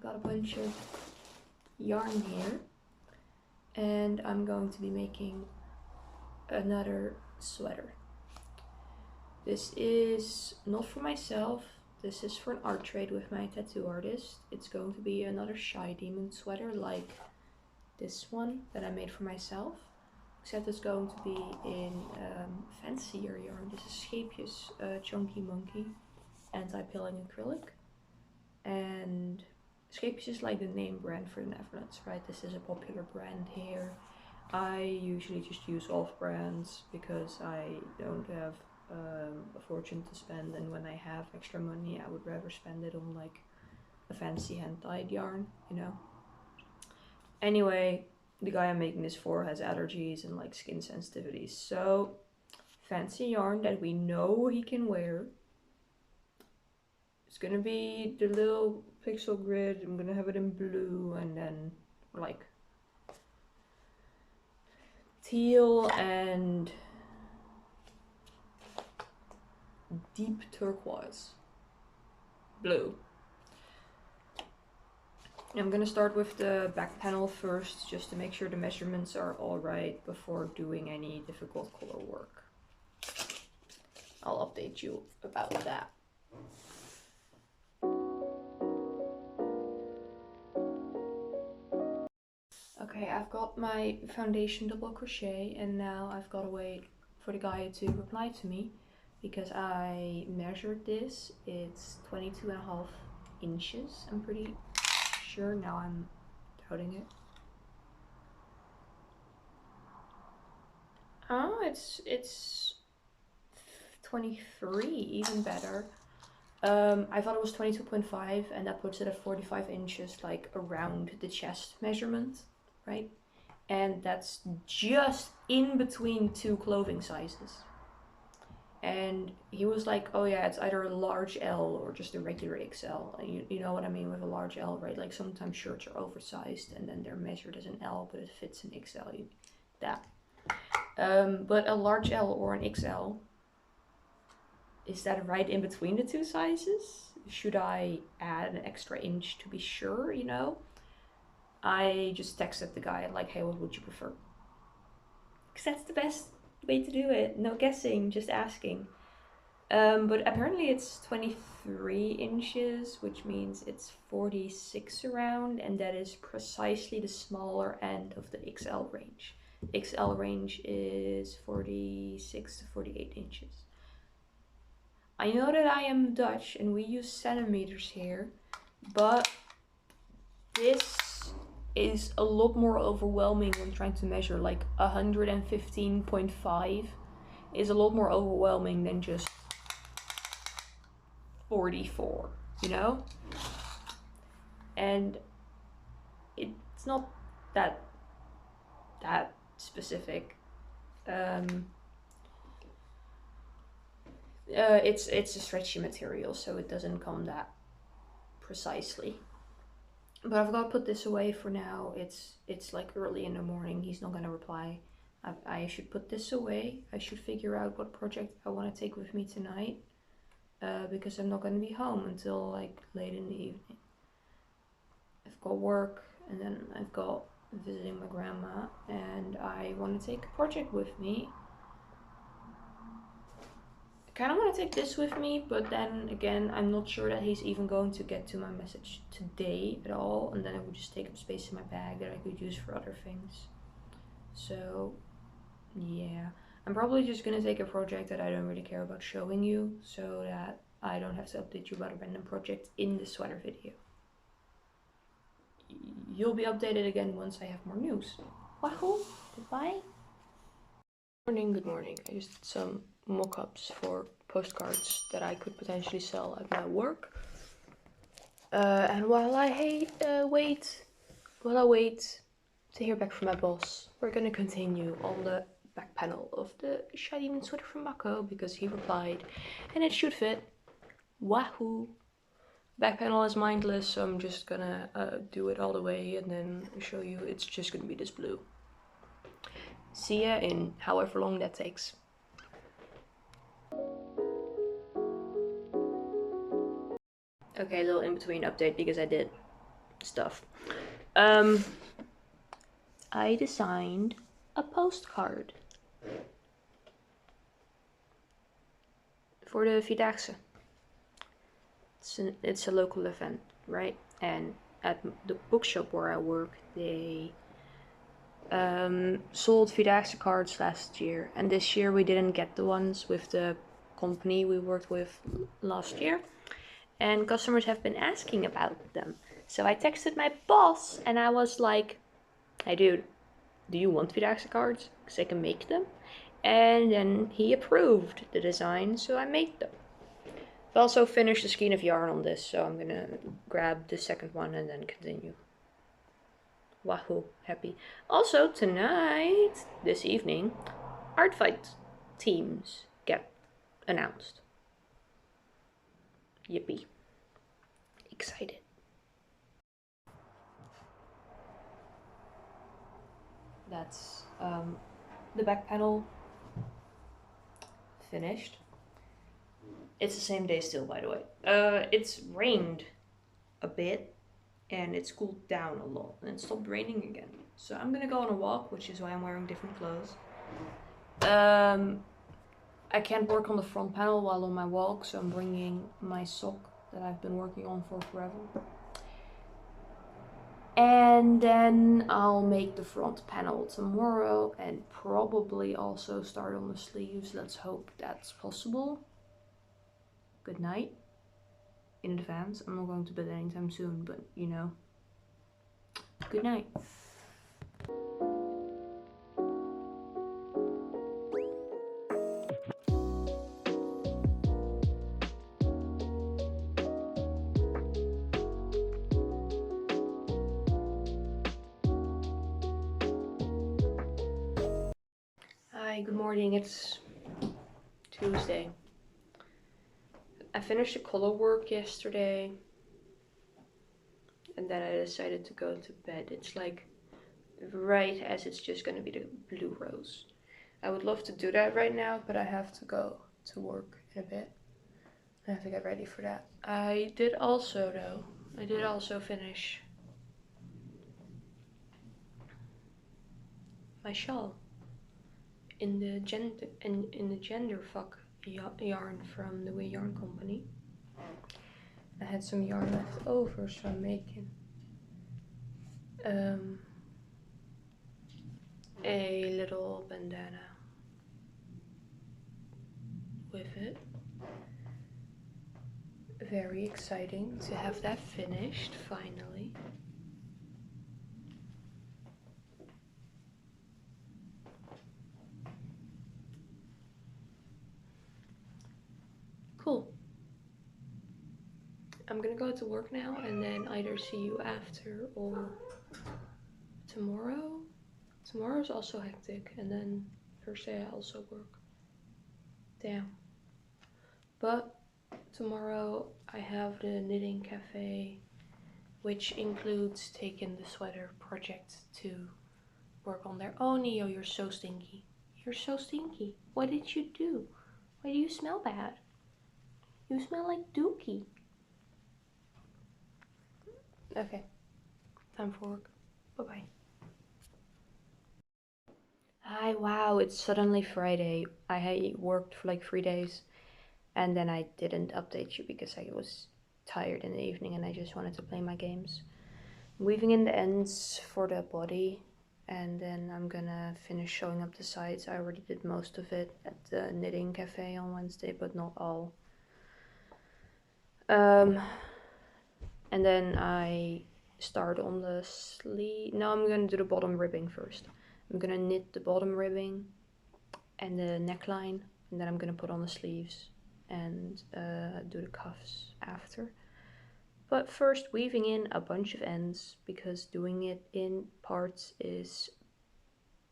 got a bunch of yarn here, and I'm going to be making another sweater. This is not for myself, this is for an art trade with my tattoo artist. It's going to be another shydemon sweater like this one that I made for myself, except it's going to be in fancier yarn. This is Scheepjes Chunky Monkey anti-pilling acrylic, and Scheepjes is like the name brand for the Netherlands, right? This is a popular brand here. I usually just use off brands because I don't have a fortune to spend, and when I have extra money I would rather spend it on like a fancy hand-dyed yarn, you know. Anyway, the guy I'm making this for has allergies and like skin sensitivities, so fancy yarn that we know he can wear. It's gonna be the little pixel grid. I'm gonna have it in blue and then like teal and deep turquoise blue. I'm gonna start with the back panel first, just to make sure the measurements are all right before doing any difficult color work. I'll update you about that. Okay, I've got my foundation double crochet, and now I've got to wait for the guy to reply to me because I measured this. It's 22.5 inches. I'm pretty sure. Now I'm doubting it. Oh, it's 23, even better. I thought it was 22.5, and that puts it at 45 inches, like around the chest measurement, right? And that's just in between two clothing sizes. And he was like, oh yeah, it's either a large L or just a regular XL. You know what I mean with a large L, right? Like sometimes shirts are oversized and then they're measured as an L, but it fits an XL. That. But a large L or an XL, is that right in between the two sizes? Should I add an extra inch to be sure, you know? I just texted the guy like, hey, what would you prefer? Because that's the best way to do it. No guessing, just asking. But apparently it's 23 inches, which means it's 46 around, and that is precisely the smaller end of the XL range. XL range is 46 to 48 inches. I know that I am Dutch and we use centimeters here, but this is a lot more overwhelming when trying to measure. Like 115.5 is a lot more overwhelming than just 44, you know? And it's not that specific. It's a stretchy material, so it doesn't come that precisely. But I've got to put this away for now. It's like early in the morning. He's not gonna reply. I should put this away. I should figure out what project I want to take with me tonight, because I'm not gonna be home until like late in the evening. I've got work, and then I've got visiting my grandma, and I want to take a project with me. I kind of want to take this with me, but then again, I'm not sure that he's even going to get to my message today at all, and then it would just take up space in my bag that I could use for other things. So yeah, I'm probably just gonna take a project that I don't really care about showing you, so that I don't have to update you about a random project in the sweater video. You'll be updated again once I have more news. Wahoo! Goodbye! Good morning. I just did some mock-ups for postcards that I could potentially sell at my work. And while I wait to hear back from my boss, we're gonna continue on the back panel of the shydemon sweater from Mako, because he replied and it should fit. Wahoo! Back panel is mindless, so I'm just gonna do it all the way and then show you. It's just gonna be this blue. See ya in however long that takes. Okay, a little in between update, because I did stuff. I designed a postcard for the Vierdaagse. It's a local event, right? And at the bookshop where I work, they sold Vierdaagse cards last year, and this year we didn't get the ones with the company we worked with last year, and customers have been asking about them. So I texted my boss and I was like, hey dude, do you want Vierdaagse cards? Because I can make them. And then he approved the design, so I made them. I've also finished a skein of yarn on this, so I'm gonna grab the second one and then continue. Wahoo, happy. Also, tonight, this evening, art fight teams get announced. Yippee. Excited. That's the back panel finished. It's the same day still, by the way. It's rained a bit and it's cooled down a lot and it stopped raining again. So I'm gonna go on a walk, which is why I'm wearing different clothes. I can't work on the front panel while on my walk, so I'm bringing my sock that I've been working on for forever. And then I'll make the front panel tomorrow and probably also start on the sleeves. Let's hope that's possible. Good night in advance. I'm not going to bed anytime soon, but you know. Good night. Hi, good morning. It's Tuesday. I finished the color work yesterday and then I decided to go to bed. It's like right as it's just gonna be the blue rose. I would love to do that right now, but I have to go to work in a bit. I have to get ready for that. I did also finish my shawl in the genderfuck yarn from the Way Yarn Company. I had some yarn left over, so I'm making a little bandana with it. Very exciting to have that finished finally. Cool. I'm gonna go to work now and then either see you after or tomorrow. Tomorrow's also hectic and then Thursday I also work. Damn. But tomorrow I have the knitting cafe, which includes taking the sweater project to work on there. Oh Neo, you're so stinky. You're so stinky. What did you do? Why do you smell bad? You smell like dookie. Okay, time for work. Bye-bye. Hi, wow, it's suddenly Friday. I worked for like 3 days and then I didn't update you because I was tired in the evening and I just wanted to play my games. I'm weaving in the ends for the body and then I'm gonna finish showing up the sides. I already did most of it at the knitting cafe on Wednesday, but not all. And then I start on the sleeve. No, I'm gonna do the bottom ribbing first. I'm gonna knit the bottom ribbing and the neckline, and then I'm gonna put on the sleeves and do the cuffs after. But first, weaving in a bunch of ends because doing it in parts is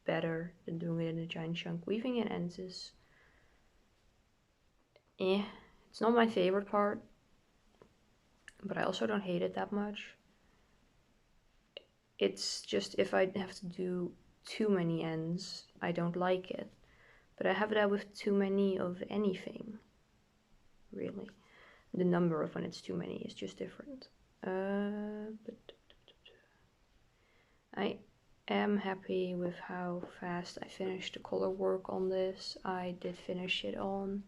better than doing it in a giant chunk. Weaving in ends is it's not my favorite part, but I also don't hate it that much. It's just if I have to do too many ends, I don't like it. But I have that with too many of anything, really. The number of when it's too many is just different. But I am happy with how fast I finished the color work on this. I did finish it on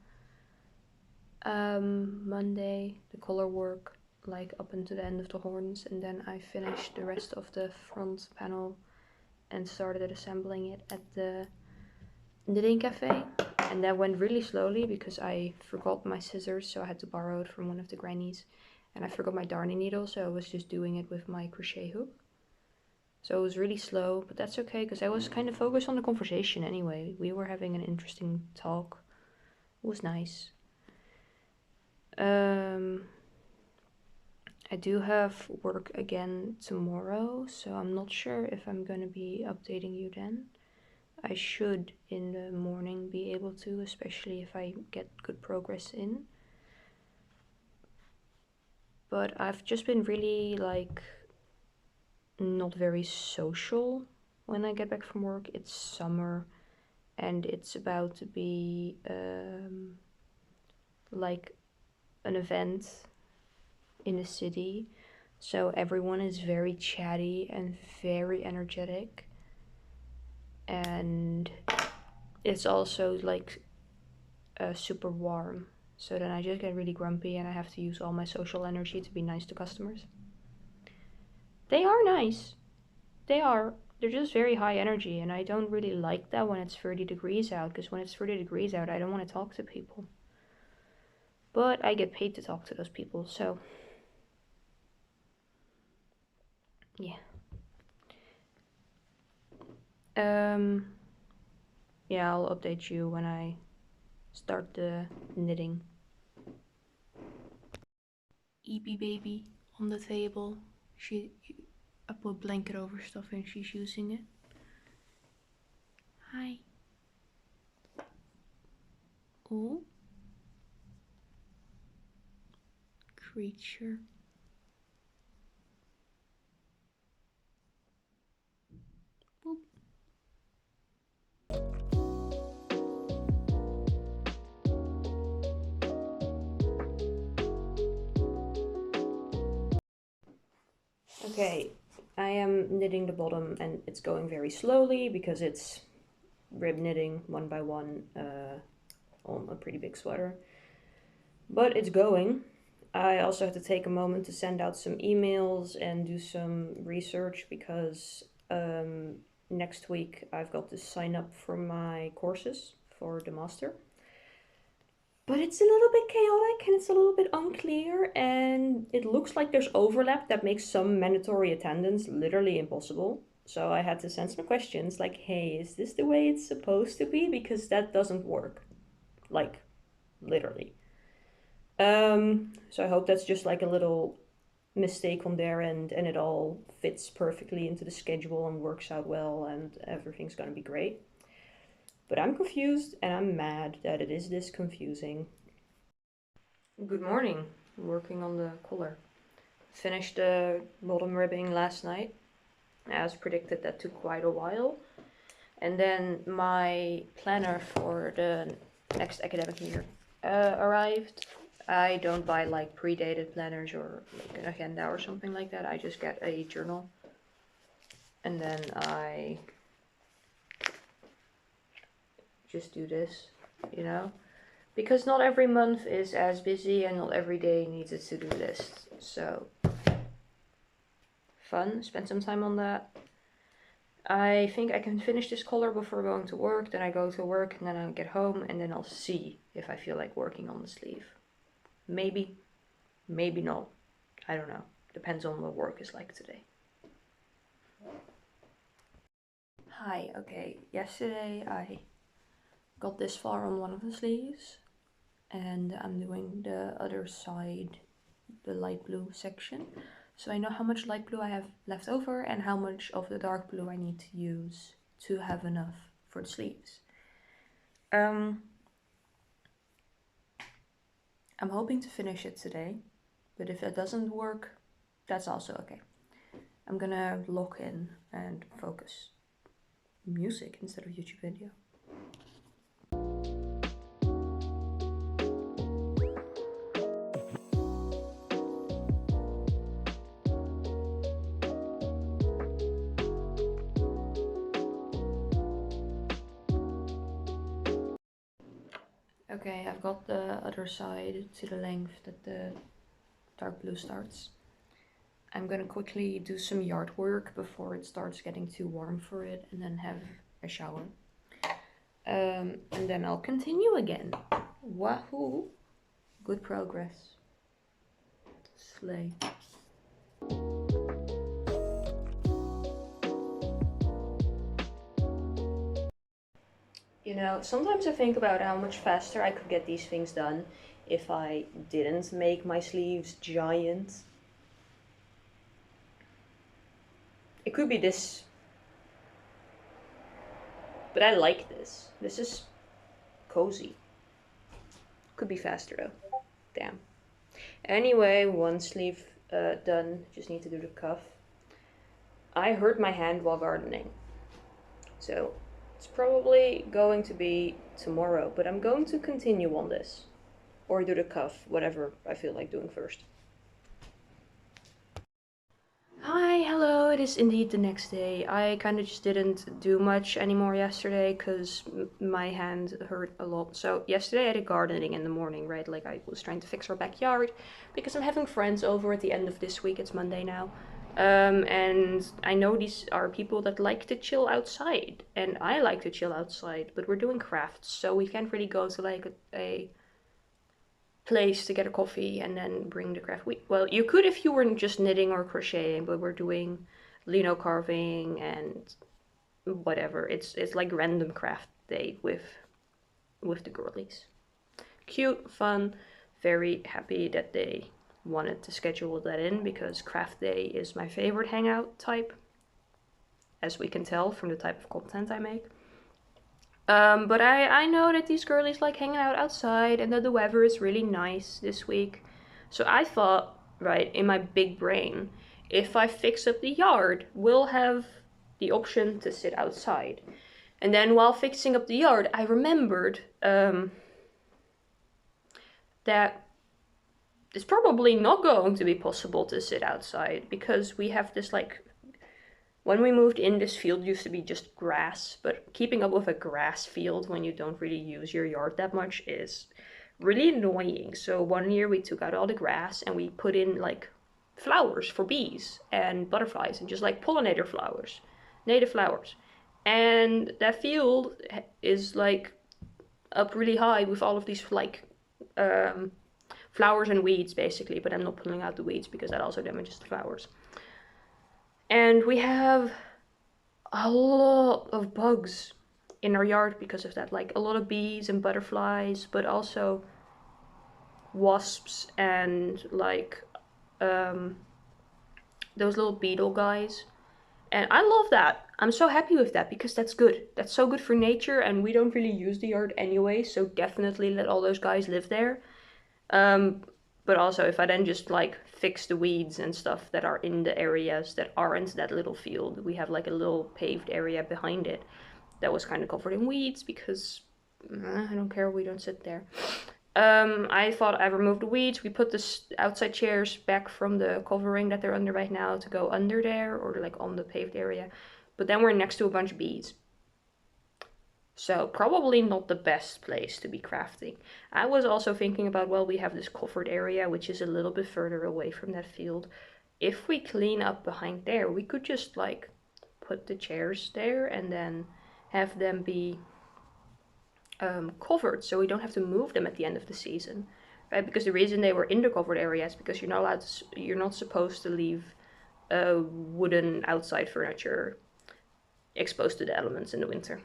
Monday, the color work, like up until the end of the horns, and then I finished the rest of the front panel and started assembling it at the knitting cafe. And that went really slowly because I forgot my scissors, so I had to borrow it from one of the grannies, and I forgot my darning needle, so I was just doing it with my crochet hook. So it was really slow, but that's okay because I was kind of focused on the conversation anyway. We were having an interesting talk. It was nice. I do have work again tomorrow, so I'm not sure if I'm gonna be updating you then. I should in the morning be able to, especially if I get good progress in. But I've just been really like not very social when I get back from work. It's summer and it's about to be like an event in the city, so everyone is very chatty and very energetic, and it's also like super warm, so then I just get really grumpy and I have to use all my social energy to be nice to customers. They are nice, they're just very high energy, and I don't really like that when it's 30 degrees out, because when it's 30 degrees out I don't want to talk to people, but I get paid to talk to those people, so yeah. Yeah, I'll update you when I start the knitting. Eepy baby on the table. I put a blanket over stuff and she's using it. Hi. Oh. Creature. Boop. Okay, I am knitting the bottom and it's going very slowly because it's rib knitting one by one on a pretty big sweater. But it's going. I also have to take a moment to send out some emails and do some research because next week I've got to sign up for my courses for the master. But it's a little bit chaotic and it's a little bit unclear, and it looks like there's overlap that makes some mandatory attendance literally impossible. So I had to send some questions like, hey, is this the way it's supposed to be? Because that doesn't work. Like, literally. So I hope that's just like a little mistake on their end and it all fits perfectly into the schedule and works out well and everything's gonna be great. But I'm confused and I'm mad that it is this confusing. Good morning. Working on the collar. Finished the bottom ribbing last night. As predicted, that took quite a while. And then my planner for the next academic year arrived. I don't buy like predated planners or like an agenda or something like that. I just get a journal. And then I just do this, you know? Because not every month is as busy and not every day needs a to-do list. So, fun, spend some time on that. I think I can finish this color before going to work, then I go to work and then I'll get home and then I'll see if I feel like working on the sleeve. Maybe, maybe not. I don't know. Depends on what work is like today. Hi, okay, yesterday I got this far on one of the sleeves and I'm doing the other side, the light blue section. So I know how much light blue I have left over and how much of the dark blue I need to use to have enough for the sleeves. I'm hoping to finish it today, but if it doesn't work, that's also okay. I'm gonna lock in and focus. Music instead of YouTube video. Okay, I've got the other side to the length that the dark blue starts. I'm gonna quickly do some yard work before it starts getting too warm for it, and then have a shower. And then I'll continue again. Wahoo! Good progress. Slay. You know, sometimes I think about how much faster I could get these things done if I didn't make my sleeves giant. It could be this, but I like this. This is cozy. Could be faster though. Damn. Anyway, one sleeve done. Just need to do the cuff. I hurt my hand while gardening, so it's probably going to be tomorrow, but I'm going to continue on this. Or do the cuff, whatever I feel like doing first. Hi, hello, it is indeed the next day. I kind of just didn't do much anymore yesterday because my hand hurt a lot. So yesterday I did gardening in the morning, right? Like I was trying to fix our backyard because I'm having friends over at the end of this week. It's Monday now. And I know these are people that like to chill outside, and I like to chill outside, but we're doing crafts, so we can't really go to like a place to get a coffee and then bring the craft. Well, you could if you were just knitting or crocheting, but we're doing lino carving and whatever. It's like random craft day with the girlies. Cute, fun, very happy that they wanted to schedule that in because craft day is my favorite hangout type, as we can tell from the type of content I make. But I know that these girlies like hanging out outside and that the weather is really nice this week. So I thought, right, in my big brain, if I fix up the yard, we'll have the option to sit outside. And then while fixing up the yard, I remembered that it's probably not going to be possible to sit outside because we have this like... When we moved in, this field used to be just grass, but keeping up with a grass field when you don't really use your yard that much is really annoying. So one year we took out all the grass and we put in like flowers for bees and butterflies and just like pollinator flowers, native flowers. And that field is like up really high with all of these like flowers and weeds basically, but I'm not pulling out the weeds because that also damages the flowers. And we have a lot of bugs in our yard because of that. Like a lot of bees and butterflies, but also wasps and like those little beetle guys. And I love that. I'm so happy with that because that's good. That's so good for nature, and we don't really use the yard anyway, so definitely let all those guys live there. But also, if I then just like fix the weeds and stuff that are in the areas that aren't that little field, we have like a little paved area behind it that was kind of covered in weeds because I don't care, we don't sit there. I thought I removed the weeds. We put the outside chairs back from the covering that they're under right now to go under there or like on the paved area. But then we're next to a bunch of bees. So probably not the best place to be crafting. I was also thinking about, well, we have this covered area, which is a little bit further away from that field. If we clean up behind there, we could just like put the chairs there and then have them be covered so we don't have to move them at the end of the season, right? Because the reason they were in the covered area is because you're not supposed to leave wooden outside furniture exposed to the elements in the winter.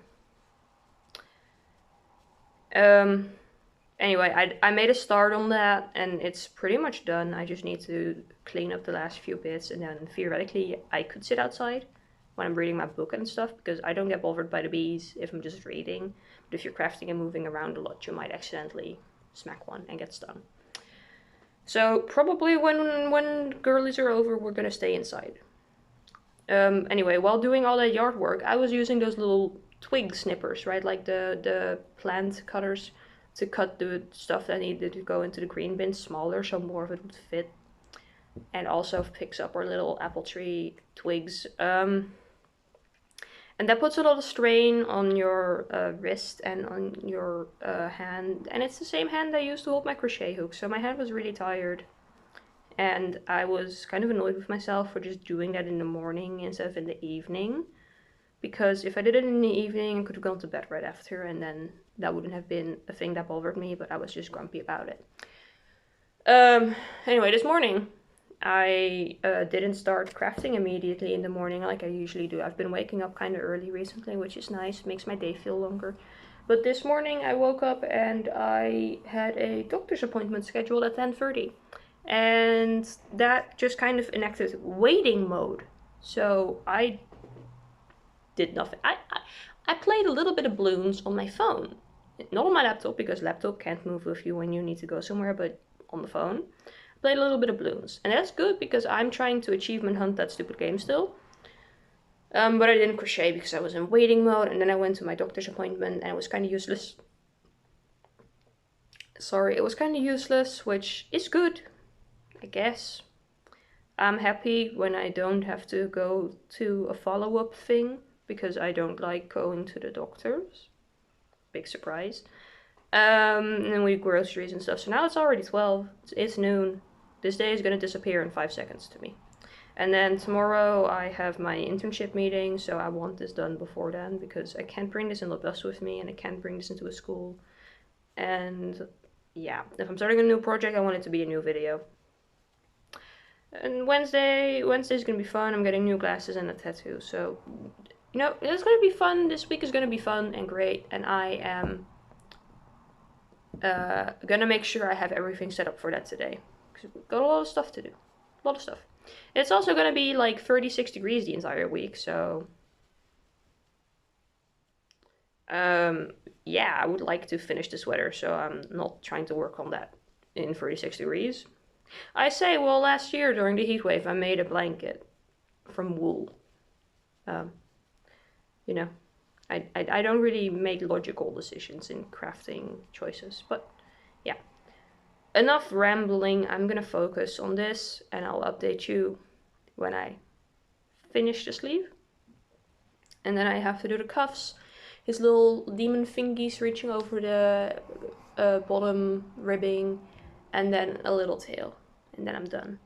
Anyway, I made a start on that and it's pretty much done. I just need to clean up the last few bits and then theoretically I could sit outside when I'm reading my book and stuff because I don't get bothered by the bees if I'm just reading. But if you're crafting and moving around a lot, you might accidentally smack one and get stung. So probably when girlies are over, we're gonna stay inside. Anyway, while doing all that yard work, I was using those little twig snippers, right? Like the plant cutters to cut the stuff that needed to go into the green bin smaller so more of it would fit. And also picks up our little apple tree twigs. And And that puts a lot of strain on your wrist and on your hand. And it's the same hand I used to hold my crochet hook, so my hand was really tired. And I was kind of annoyed with myself for just doing that in the morning instead of in the evening. Because if I did it in the evening, I could have gone to bed right after, and then that wouldn't have been a thing that bothered me, but I was just grumpy about it. Anyway, this morning, I didn't start crafting immediately in the morning like I usually do. I've been waking up kind of early recently, which is nice, makes my day feel longer. But this morning I woke up and I had a doctor's appointment scheduled at 10:30. And that just kind of enacted waiting mode. So I did nothing. I played a little bit of balloons on my phone. Not on my laptop, because laptop can't move with you when you need to go somewhere, but on the phone. I played a little bit of balloons. And that's good because I'm trying to achievement hunt that stupid game still. But I didn't crochet because I was in waiting mode, and then I went to my doctor's appointment and it was kind of useless. Sorry, it was kind of useless, which is good, I guess. I'm happy when I don't have to go to a follow-up thing, because I don't like going to the doctors. Big surprise. And we groceries and stuff. So now it's already 12. It's noon. This day is gonna disappear in 5 seconds to me. And then tomorrow I have my internship meeting, so I want this done before then, because I can't bring this in the bus with me and I can't bring this into a school. And yeah, if I'm starting a new project, I want it to be a new video. And Wednesday's gonna be fun. I'm getting new glasses and a tattoo, so you know, it's gonna be fun. This week is gonna be fun and great, and I am gonna make sure I have everything set up for that today, because we've got a lot of stuff to do. A lot of stuff. It's also gonna be like 36 degrees the entire week, so yeah, I would like to finish the sweater, so I'm not trying to work on that in 36 degrees. I say, well, last year during the heat wave, I made a blanket from wool. You know, I don't really make logical decisions in crafting choices, but yeah. Enough rambling. I'm gonna focus on this, and I'll update you when I finish the sleeve. And then I have to do the cuffs. His little demon fingies reaching over the bottom ribbing, and then a little tail, and then I'm done.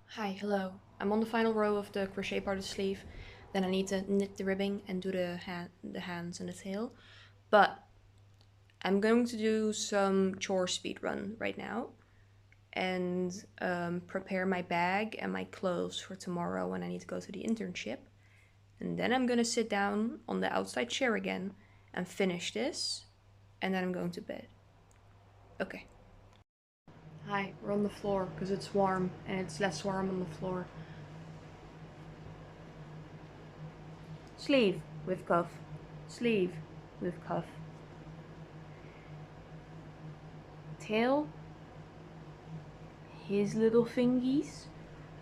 Hi, hello. I'm on the final row of the crochet part of the sleeve. Then I need to knit the ribbing and do the hands and the tail. But I'm going to do some chore speed run right now, and prepare my bag and my clothes for tomorrow when I need to go to the internship. And then I'm gonna sit down on the outside chair again and finish this, and then I'm going to bed. Okay. Hi, we're on the floor because it's warm and it's less warm on the floor. Sleeve with cuff. Sleeve with cuff. Tail. His little fingies.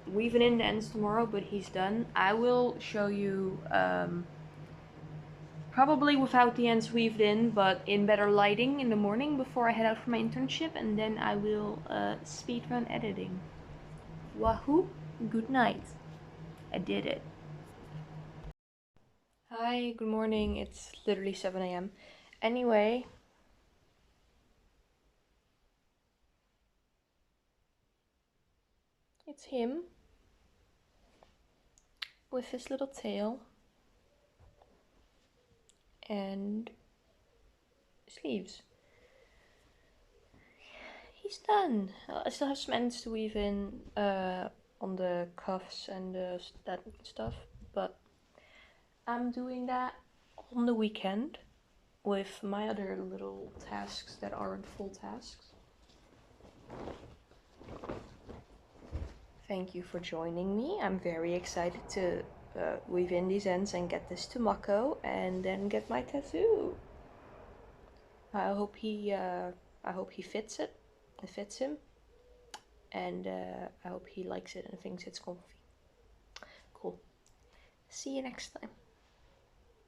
Weaving in the ends tomorrow, but he's done. I will show you probably without the ends weaved in, but in better lighting in the morning before I head out for my internship, and then I will speedrun editing. Wahoo! Good night. I did it. Hi, good morning. It's literally 7 a.m. Anyway, it's him with his little tail and sleeves. He's done. I still have some ends to weave in on the cuffs and that stuff, but I'm doing that on the weekend with my other little tasks that aren't full tasks. Thank you for joining me. I'm very excited to weave in these ends and get this to Mako and then get my tattoo. I hope he fits it. It fits him. and I hope he likes it and thinks it's comfy. Cool. See you next time.